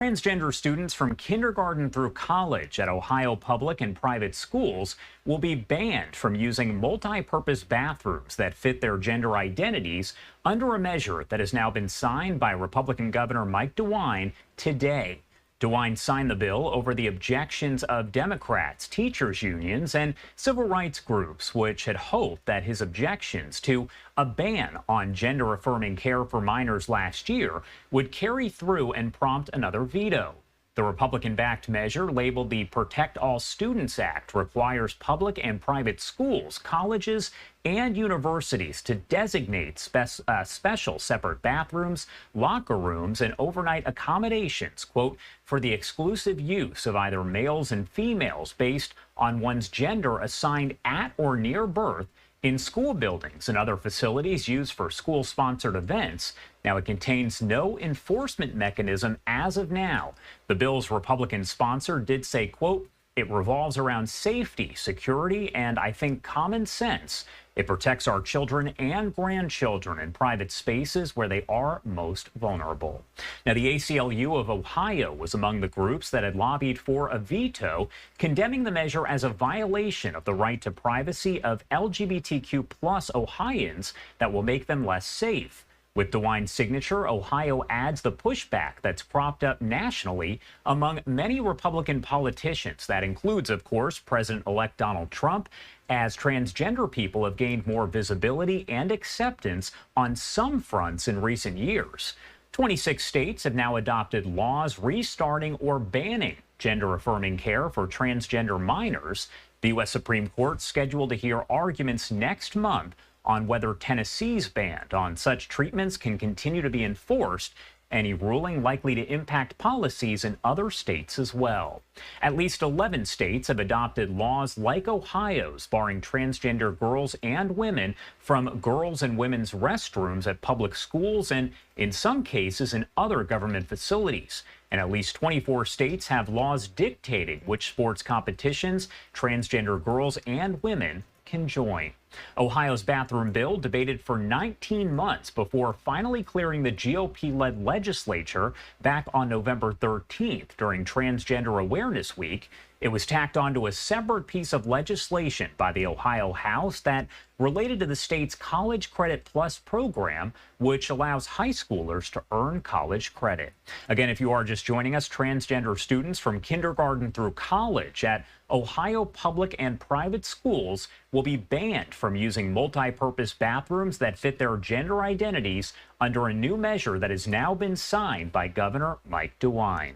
Transgender students from kindergarten through college at Ohio public and private schools will be banned from using multi-purpose bathrooms that fit their gender identities under a measure that has now been signed by Republican Governor Mike DeWine today. DeWine signed the bill over the objections of Democrats, teachers' unions, and civil rights groups, which had hoped that his objections to a ban on gender-affirming care for minors last year would carry through and prompt another veto. The Republican-backed measure, labeled the Protect All Students Act, requires public and private schools, colleges, and universities to designate special separate bathrooms, locker rooms, and overnight accommodations, quote, for the exclusive use of either males and females based on one's gender assigned at or near birth in school buildings and other facilities used for school-sponsored events. Now, it contains no enforcement mechanism as of now. The bill's Republican sponsor did say, quote, it revolves around safety, security, and I think common sense. It protects our children and grandchildren in private spaces where they are most vulnerable. Now, the ACLU of Ohio was among the groups that had lobbied for a veto, condemning the measure as a violation of the right to privacy of LGBTQ plus Ohioans that will make them less safe. With DeWine's signature, Ohio adds the pushback that's cropped up nationally among many Republican politicians. That includes, of course, President-elect Donald Trump, as transgender people have gained more visibility and acceptance on some fronts in recent years. 26 states have now adopted laws restarting or banning gender-affirming care for transgender minors. The U.S. Supreme Court scheduled to hear arguments next month on whether Tennessee's ban on such treatments can continue to be enforced, any ruling likely to impact policies in other states as well. At least 11 states have adopted laws like Ohio's, barring transgender girls and women from girls' and women's restrooms at public schools and, in some cases, in other government facilities. And at least 24 states have laws dictating which sports competitions transgender girls and women can join. Ohio's bathroom bill debated for 19 months before finally clearing the GOP-led legislature back on November 13th during Transgender Awareness Week. It was tacked onto a separate piece of legislation by the Ohio House that related to the state's College Credit Plus program, which allows high schoolers to earn college credit. Again, if you are just joining us, transgender students from kindergarten through college at Ohio public and private schools will be banned from using multi-purpose bathrooms that fit their gender identities under a new measure that has now been signed by Governor Mike DeWine.